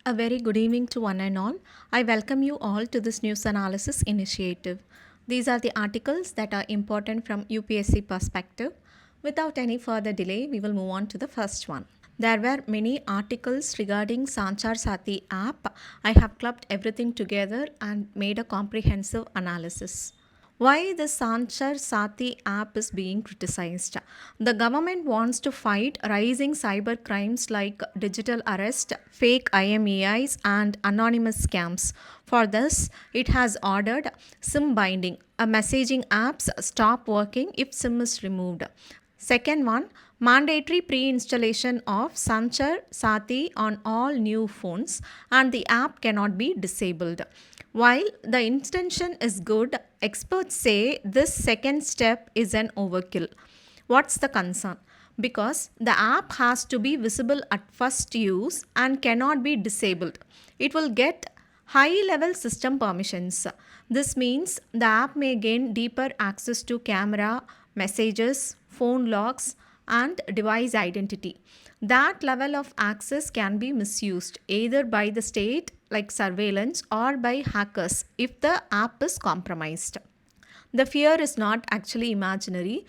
A very good evening to one and all. I welcome you all to this news analysis initiative. These are the articles that are important from UPSC perspective. Without any further delay, we will move on to the first one. There were many articles regarding Sanchar Saathi app. I have clubbed everything together and made a comprehensive analysis. Why the Sanchar Saathi app is being criticized? The government wants to fight rising cyber crimes like digital arrest, fake IMEIs, and anonymous scams. For this, it has ordered SIM binding. A messaging apps stop working if SIM is removed. Second one, mandatory pre-installation of Sanchar Saathi on all new phones and the app cannot be disabled. While the intention is good, experts say this second step is an overkill. What's the concern? Because the app has to be visible at first use and cannot be disabled. It will get high level system permissions. This means the app may gain deeper access to camera, messages, phone logs, and device identity. That level of access can be misused either by the state, like surveillance, or by hackers if the app is compromised. The fear is not actually imaginary.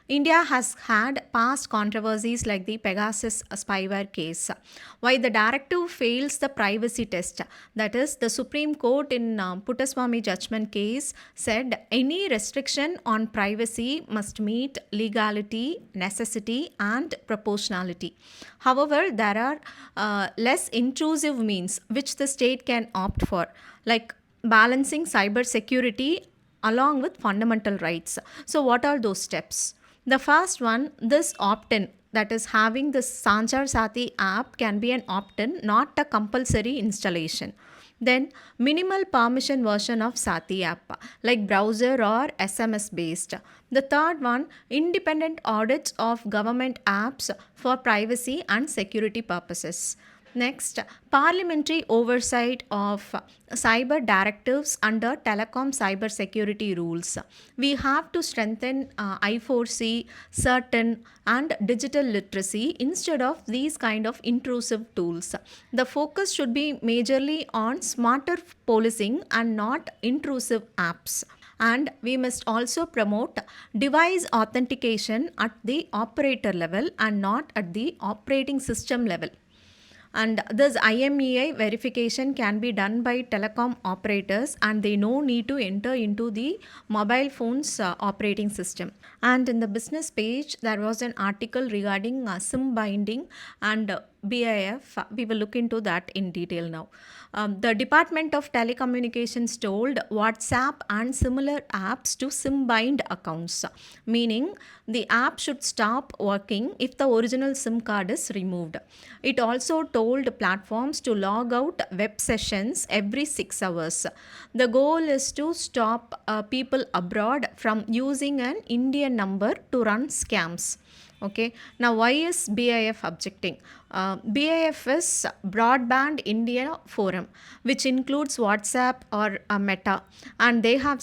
India has had past controversies like the Pegasus spyware case. Why the directive fails the privacy test? That is, the Supreme Court in Puttaswamy judgment case said any restriction on privacy must meet legality, necessity, and proportionality. However, there are less intrusive means which the state can opt for, like balancing cyber security along with fundamental rights. So, what are those steps? The first one, this opt in, that is, having the Sanchar Saathi app can be an opt in, not a compulsory installation. Then, minimal permission version of Saathi app, like browser or SMS based. The third one, independent audits of government apps for privacy and security purposes. Next, parliamentary oversight of cyber directives under telecom cyber security rules. We have to strengthen I4C, certain, and digital literacy instead of these kind of intrusive tools. The focus should be majorly on smarter policing and not intrusive apps. And we must also promote device authentication at the operator level and not at the operating system level. And this IMEI verification can be done by telecom operators and they no need to enter into the mobile phone's operating system. And in the business page, there was an article regarding SIM binding and BIF. We will look into that in detail now. The Department of Telecommunications told WhatsApp and similar apps to SIM bind accounts, meaning the app should stop working if the original SIM card is removed. It also told platforms to log out web sessions every 6 hours. The goal is to stop people abroad from using an Indian number to run scams. Okay, now why is BIF objecting? BIF is Broadband India Forum, which includes WhatsApp or Meta, and they have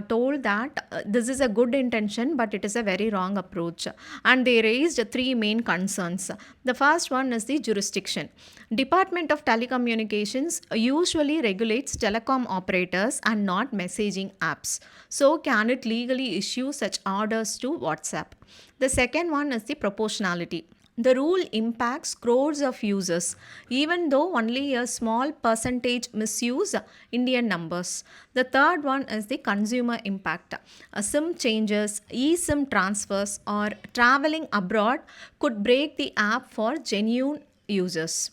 told that this is a good intention, but it is a very wrong approach. And they raised three main concerns. The first one is the jurisdiction. Department of Telecommunications usually regulates telecom operators and not messaging apps. So, can it legally issue such orders to WhatsApp? The second one is the proportionality. The rule impacts crores of users, even though only a small percentage misuse Indian numbers. The third one is the consumer impact. SIM changes, eSIM transfers, or traveling abroad could break the app for genuine users.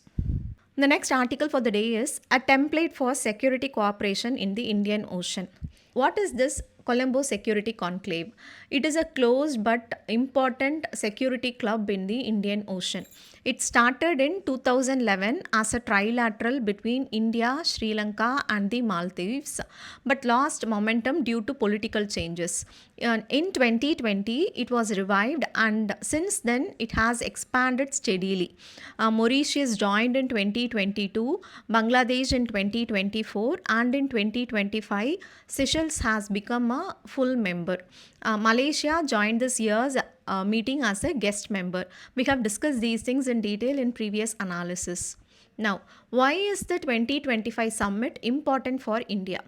The next article for the day is a template for security cooperation in the Indian Ocean. What is this Colombo Security Conclave? It is a closed but important security club in the Indian Ocean. It started in 2011 as a trilateral between India, Sri Lanka, and the Maldives, but lost momentum due to political changes. In 2020, it was revived, and since then, it has expanded steadily. Mauritius joined in 2022, Bangladesh in 2024, and in 2025, Seychelles has become a full member. Malaysia joined this year's meeting as a guest member. We have discussed these things in detail in previous analysis. Now, why is the 2025 summit important for India?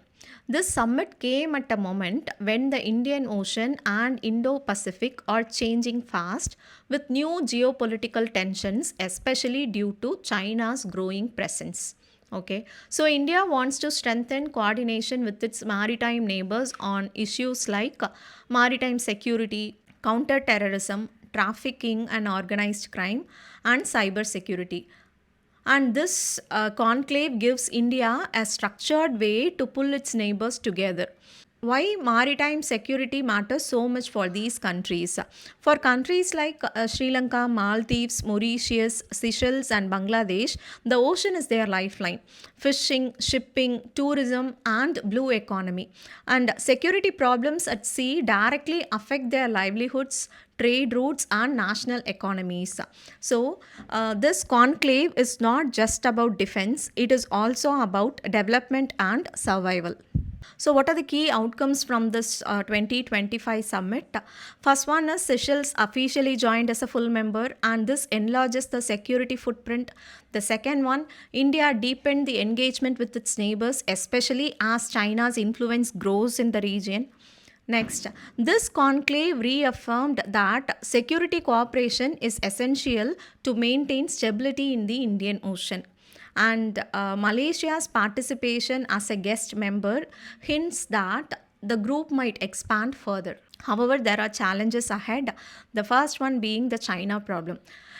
This summit came at a moment when the Indian Ocean and Indo Pacific are changing fast with new geopolitical tensions, especially due to China's growing presence. Okay, so India wants to strengthen coordination with its maritime neighbors on issues like maritime security, counter terrorism, trafficking and organized crime, and cyber security. And this conclave gives India a structured way to pull its neighbors together. Why maritime security matters so much for these countries? For countries like Sri Lanka, Maldives, Mauritius, Seychelles, and Bangladesh, the ocean is their lifeline. Fishing, shipping, tourism, and blue economy. And security problems at sea directly affect their livelihoods, trade routes, and national economies. So, this conclave is not just about defense, it is also about development and survival. So, what are the key outcomes from this 2025 summit? First one is Seychelles officially joined as a full member, and this enlarges the security footprint. The second one, India deepened the engagement with its neighbors, especially as China's influence grows in the region. Next, this conclave reaffirmed that security cooperation is essential to maintain stability in the Indian Ocean. And Malaysia's participation as a guest member hints that the group might expand further. However, there are challenges ahead. The first one being the China problem.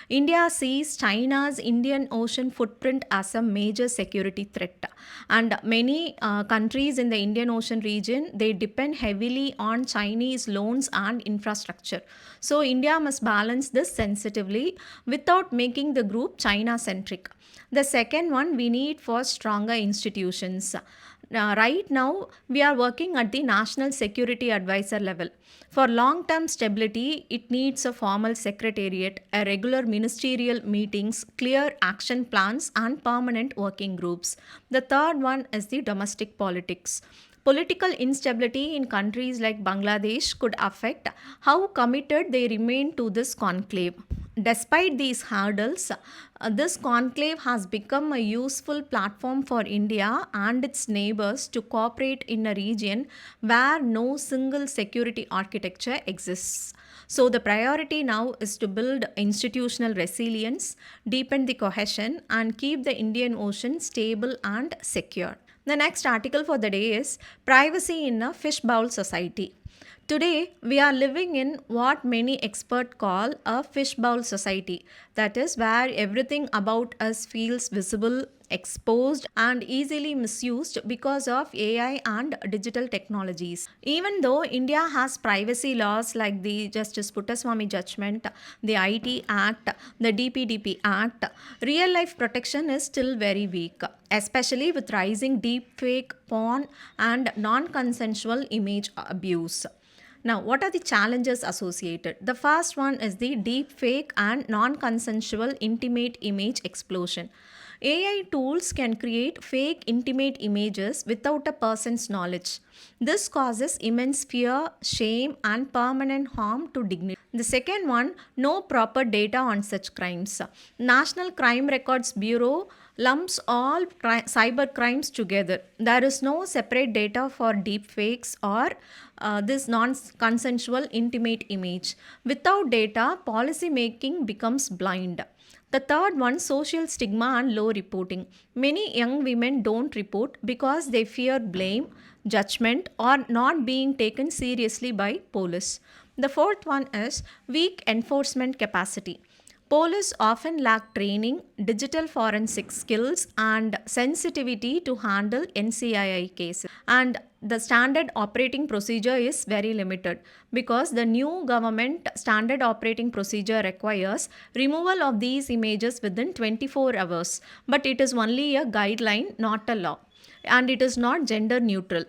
India sees China's Indian Ocean footprint as a major security threat, and many countries in the Indian Ocean region they depend heavily on Chinese loans and infrastructure. So India must balance this sensitively without making the group China centric. The second one we need for stronger institutions. Right now, we are working at the National Security Advisor level. For long term stability, it needs a formal secretariat, a regular ministerial meetings, clear action plans, and permanent working groups. The third one is the domestic politics. Political instability in countries like Bangladesh could affect how committed they remain to this conclave. Despite these hurdles, this conclave has become a useful platform for India and its neighbors to cooperate in a region where no single security architecture exists. So, the priority now is to build institutional resilience, deepen the cohesion, and keep the Indian Ocean stable and secure. The next article for the day is Privacy in a Fishbowl Society. Today, we are living in what many experts call a fishbowl society. That is, where everything about us feels visible, exposed, and easily misused because of AI and digital technologies. Even though India has privacy laws like the Justice Puttaswamy judgment, the IT Act, the DPDP Act, real life protection is still very weak, especially with rising deepfake porn and non consensual image abuse. Now, what are the challenges associated? The first one is the deep fake and non consensual intimate image explosion. AI tools can create fake intimate images without a person's knowledge. This causes immense fear, shame, and permanent harm to dignity. The second one, no proper data on such crimes. National Crime Records Bureau lumps all cyber crimes together. There is no separate data for deepfakes or this non consensual intimate image. Without data, policy making becomes blind. The third one, social stigma and low reporting. Many young women don't report because they fear blame, judgment, or not being taken seriously by police. The fourth one is weak enforcement capacity. Police often lack training, digital forensic skills, and sensitivity to handle NCII cases. And the standard operating procedure is very limited because the new government standard operating procedure requires removal of these images within 24 hours. But it is only a guideline, not a law. And it is not gender neutral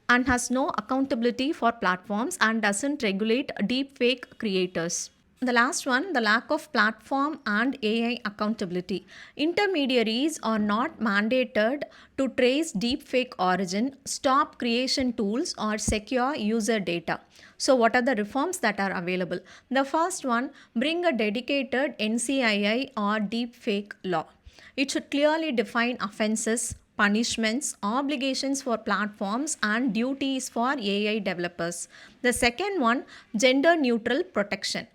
and has no accountability for platforms and doesn't regulate deepfake creators. The last one, the lack of platform and AI accountability. Intermediaries are not mandated to trace deepfake origin, stop creation tools, or secure user data. So, what are the reforms that are available? The first one, bring a dedicated NCII or deepfake law. It should clearly define offenses, punishments, obligations for platforms, and duties for AI developers. The second one, gender neutral protection.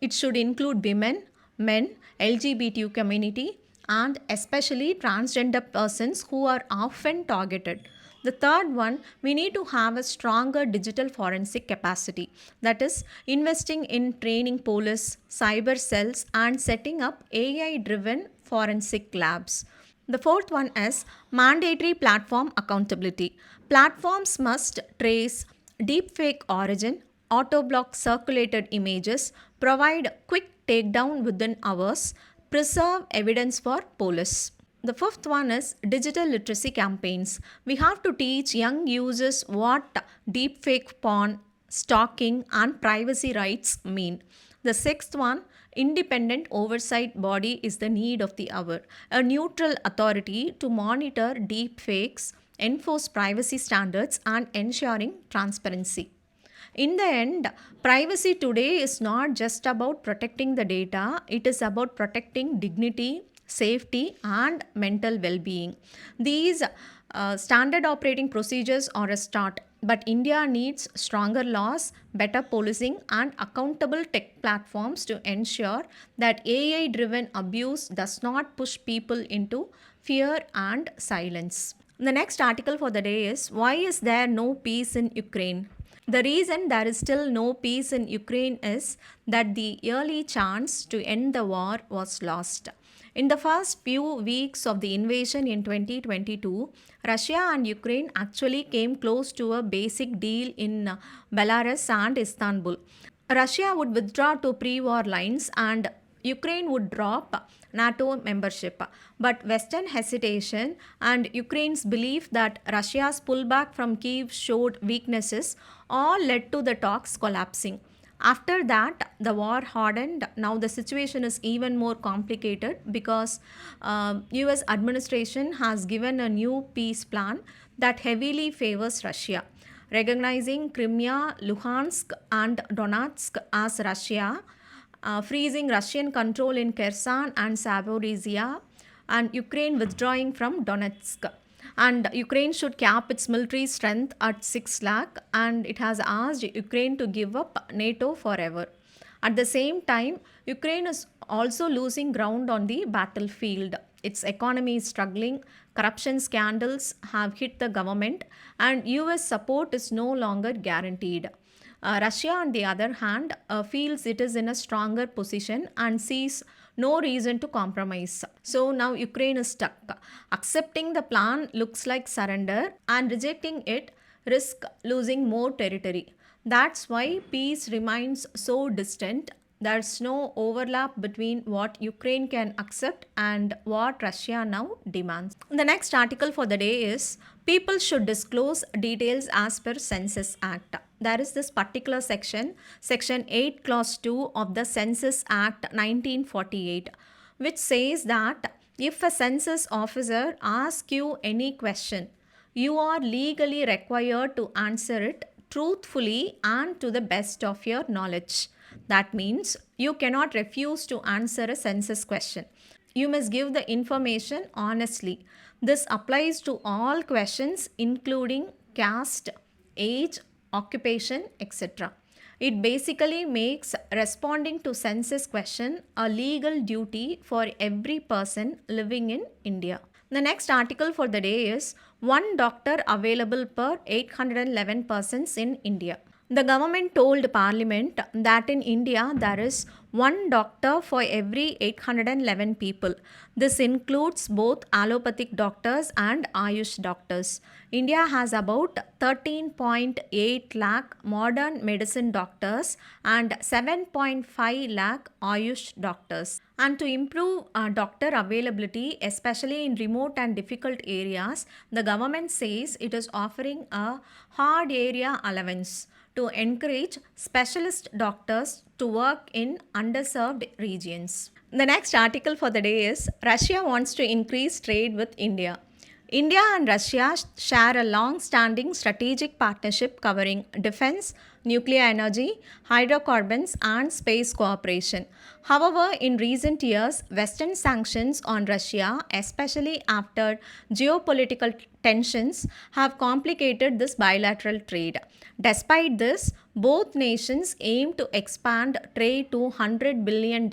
It should include women, men, LGBTQ community, and especially transgender persons who are often targeted. The third one, we need to have a stronger digital forensic capacity. That is, investing in training police, cyber cells, and setting up AI driven forensic labs. The fourth one is mandatory platform accountability. Platforms must trace deepfake origin, auto block circulated images, provide quick takedown within hours, preserve evidence for police. The fifth one is digital literacy campaigns. We have to teach young users what deepfake porn, stalking, and privacy rights mean. The sixth one, independent oversight body is the need of the hour. A neutral authority to monitor deepfakes, enforce privacy standards, and ensuring transparency. In the end, privacy today is not just about protecting the data, it is about protecting dignity, safety, and mental well being. These standard operating procedures are a start, but India needs stronger laws, better policing, and accountable tech platforms to ensure that AI driven abuse does not push people into fear and silence. The next article for the day is, why is there no peace in Ukraine? The reason there is still no peace in Ukraine is that the early chance to end the war was lost. In the first few weeks of the invasion in 2022, Russia and Ukraine actually came close to a basic deal in Belarus and Istanbul. Russia would withdraw to pre war lines and Ukraine would drop NATO membership. But Western hesitation and Ukraine's belief that Russia's pullback from Kyiv showed weaknesses all led to the talks collapsing. After that, the war hardened. Now the situation is even more complicated because US administration has given a new peace plan that heavily favors Russia, recognizing Crimea, Luhansk, and Donetsk as Russia, freezing Russian control in Kherson and Zaporizhia, and Ukraine withdrawing from Donetsk. And Ukraine should cap its military strength at 6 lakh, and it has asked Ukraine to give up NATO forever. At the same time, Ukraine is also losing ground on the battlefield. Its economy is struggling, corruption scandals have hit the government, and US support is no longer guaranteed. Russia, on the other hand, feels it is in a stronger position and sees no reason to compromise. So now Ukraine is stuck. Accepting the plan looks like surrender, and rejecting it risks losing more territory. That's why peace remains so distant. There's no overlap between what Ukraine can accept and what Russia now demands. The next article for the day is, people should disclose details as per Census Act. There is this particular section, Section 8, Clause 2 of the Census Act 1948, which says that if a census officer asks you any question, you are legally required to answer it truthfully and to the best of your knowledge. That means you cannot refuse to answer a census question. You must give the information honestly. This applies to all questions, including caste, age, occupation, etc. It basically makes responding to census question a legal duty for every person living in India. The next article for the day is, one doctor available per 811 persons in India. The government told Parliament that in India there is one doctor for every 811 people. This includes both allopathic doctors and Ayush doctors. India has about 13.8 lakh modern medicine doctors and 7.5 lakh Ayush doctors. And to improve doctor availability, especially in remote and difficult areas, the government says it is offering a hard area allowance to encourage specialist doctors to work in underserved regions. The next article for the day is, Russia wants to increase trade with India. India and Russia share a long standing strategic partnership covering defense, nuclear energy, hydrocarbons, and space cooperation. However, in recent years, Western sanctions on Russia, especially after geopolitical tensions, have complicated this bilateral trade. Despite this, both nations aim to expand trade to $100 billion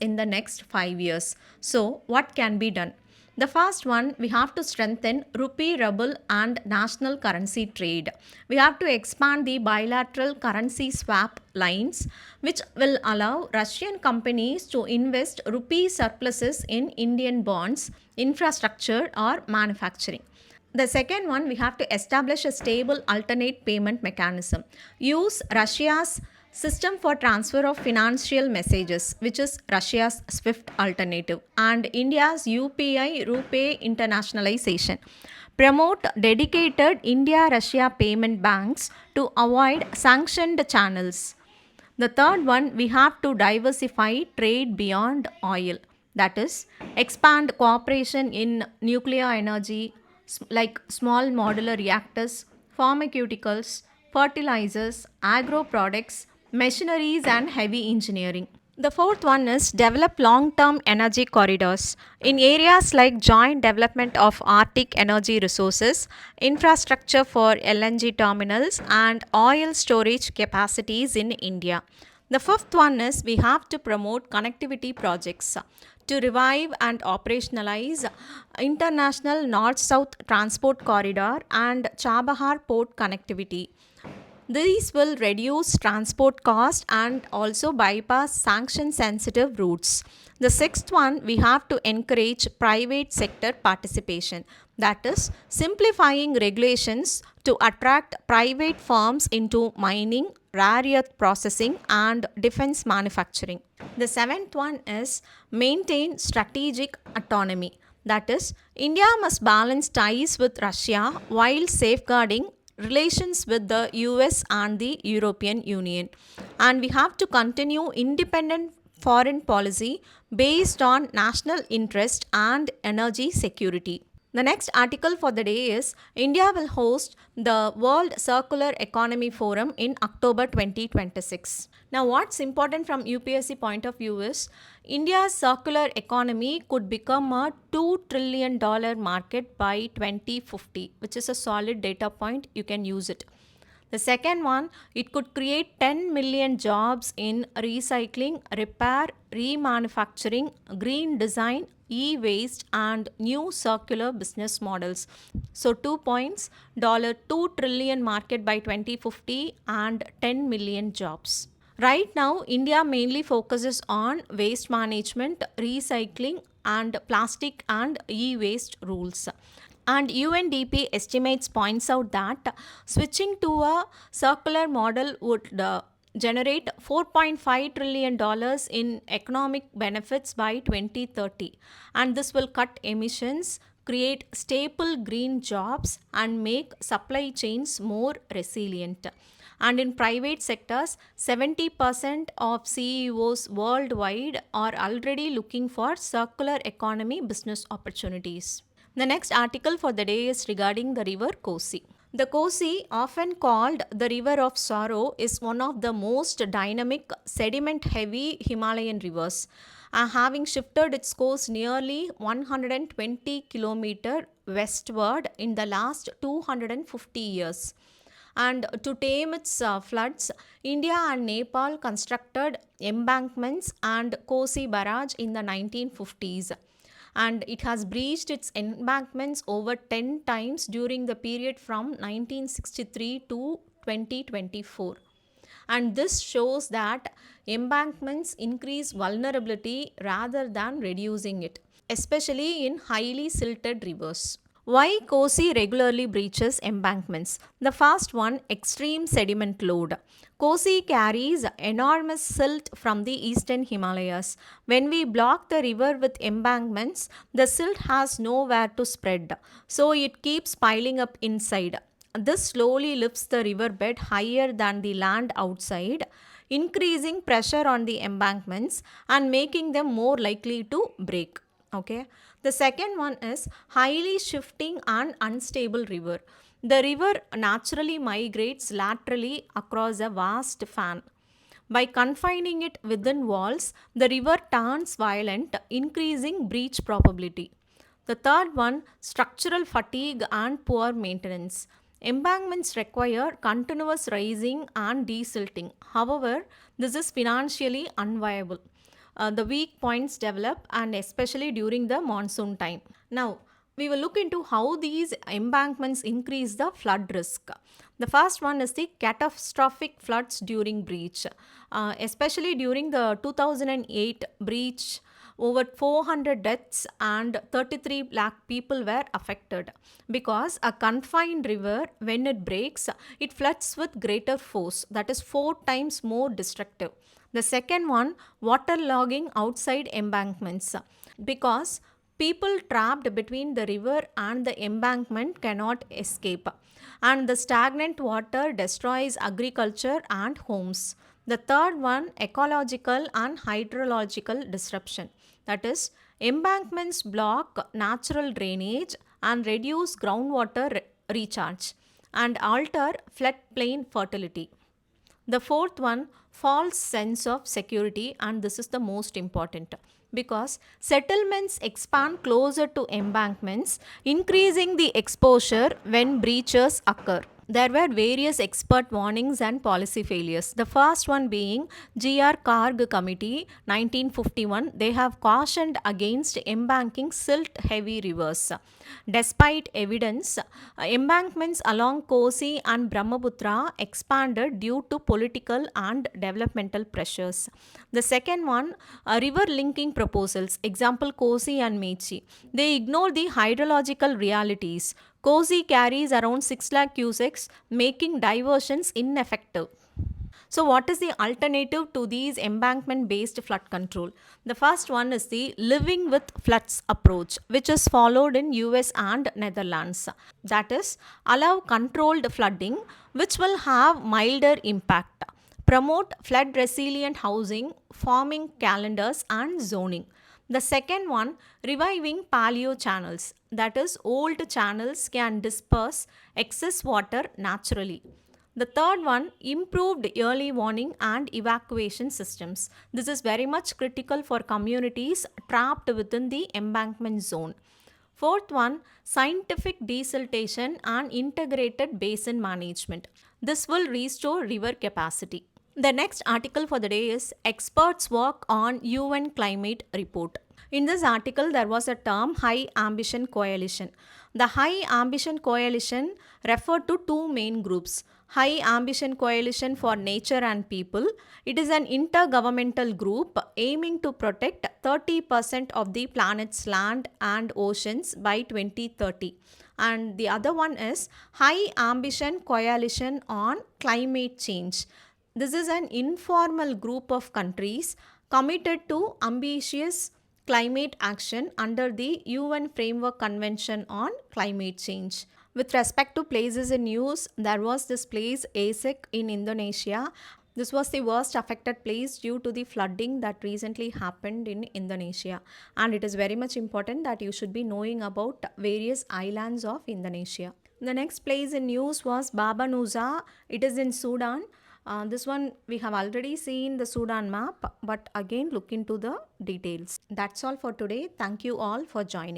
in the next 5 years. So, what can be done? The first one, we have to strengthen rupee, ruble, and national currency trade. We have to expand the bilateral currency swap lines, which will allow Russian companies to invest rupee surpluses in Indian bonds, infrastructure, or manufacturing. The second one, we have to establish a stable alternate payment mechanism. Use Russia's system for transfer of financial messages, which is Russia's SWIFT alternative, and India's UPI RuPay internationalization. Promote dedicated India Russia payment banks to avoid sanctioned channels. The third one, we have to diversify trade beyond oil. That is, expand cooperation in nuclear energy, like small modular reactors, pharmaceuticals, fertilizers, agro products, machineries, and heavy engineering. The fourth one is develop long term energy corridors in areas like joint development of Arctic energy resources, infrastructure for LNG terminals, and oil storage capacities in India. The fifth one is we have to promote connectivity projects to revive and operationalize international north south transport corridor and Chabahar port connectivity. These will reduce transport cost and also bypass sanction sensitive routes. The sixth one, we have to encourage private sector participation. That is, simplifying regulations to attract private firms into mining, rare earth processing, and defense manufacturing. The seventh one is maintain strategic autonomy. That is, India must balance ties with Russia while safeguarding relations with the US and the European Union. And we have to continue independent foreign policy based on national interest and energy security. The next article for the day is India will host the World Circular Economy Forum in October 2026. Now, what's important from UPSC point of view is India's circular economy could become a $2 trillion market by 2050, which is a solid data point. You can use it. The second one, it could create 10 million jobs in recycling, repair, remanufacturing, green design, e-waste, and new circular business models. So 2 points, $2 trillion market by 2050 and 10 million jobs. Right now, India mainly focuses on waste management, recycling, and plastic and e-waste rules. And UNDP estimates points out that switching to a circular model would generate $4.5 trillion in economic benefits by 2030. And this will cut emissions, create stable green jobs, and make supply chains more resilient. And in private sectors, 70% of CEOs worldwide are already looking for circular economy business opportunities. The next article for the day is regarding the river Kosi. The Kosi, often called the river of sorrow, is one of the most dynamic sediment heavy Himalayan rivers, having shifted its course nearly 120 km westward in the last 250 years. And to tame its floods, India and Nepal constructed embankments and Kosi barrage in the 1950s. And it has breached its embankments over 10 times during the period from 1963 to 2024. And this shows that embankments increase vulnerability rather than reducing it, especially in highly silted rivers. Why Kosi regularly breaches embankments? The first one, extreme sediment load. Kosi carries enormous silt from the eastern Himalayas. When we block the river with embankments, the silt has nowhere to spread, so it keeps piling up inside. This slowly lifts the riverbed higher than the land outside, increasing pressure on the embankments and making them more likely to break. Okay. The second one is highly shifting and unstable river. The river naturally migrates laterally across a vast fan. By confining it within walls, the river turns violent, increasing breach probability. The third one, structural fatigue and poor maintenance. Embankments require continuous raising and desilting. However, this is financially unviable. The weak points develop, and especially during the monsoon time. Now, we will look into how these embankments increase the flood risk. The first one is the catastrophic floods during breach. Especially during the 2008 breach, over 400 deaths and 33 lakh people were affected because a confined river, when it breaks, it floods with greater force, that is 4 times more destructive. The second one, waterlogging outside embankments, because people trapped between the river and the embankment cannot escape, and the stagnant water destroys agriculture and homes. The third one, ecological and hydrological disruption. That is, embankments block natural drainage and reduce groundwater recharge and alter floodplain fertility. The fourth one, false sense of security, and this is the most important because settlements expand closer to embankments, increasing the exposure when breaches occur. There were various expert warnings and policy failures. The first one being GR Karg Committee 1951. They have cautioned against embanking silt heavy rivers. Despite evidence, embankments along Kosi and Brahmaputra expanded due to political and developmental pressures. The second one, river linking proposals, example Kosi and Mechi. They ignore the hydrological realities. Kosi carries around 6 lakh cusecs, making diversions ineffective. So, what is the alternative to these embankment based flood control? The first one is the living with floods approach, which is followed in US and Netherlands. That is, allow controlled flooding, which will have milder impact. Promote flood resilient housing, farming calendars, and zoning. The second one, reviving paleo channels. That is, old channels can disperse excess water naturally. The third one, improved early warning and evacuation systems. This is very much critical for communities trapped within the embankment zone. Fourth one, scientific desiltation and integrated basin management. This will restore river capacity. The next article for the day is Experts Work on UN Climate Report. In this article, there was a term High Ambition Coalition. The High Ambition Coalition referred to two main groups. High Ambition Coalition for Nature and People. It is an intergovernmental group aiming to protect 30% of the planet's land and oceans by 2030. And the other one is High Ambition Coalition on Climate Change. This is an informal group of countries committed to ambitious climate action under the UN Framework Convention on Climate Change. With respect to places in news, there was this place Aceh in Indonesia. This was the worst affected place due to the flooding that recently happened in Indonesia. And it is very much important that you should be knowing about various islands of Indonesia. The next place in news was Baba Nusa. It is in Sudan. This one we have already seen the Sudan map, but again look into the details. That's all for today. Thank you all for joining.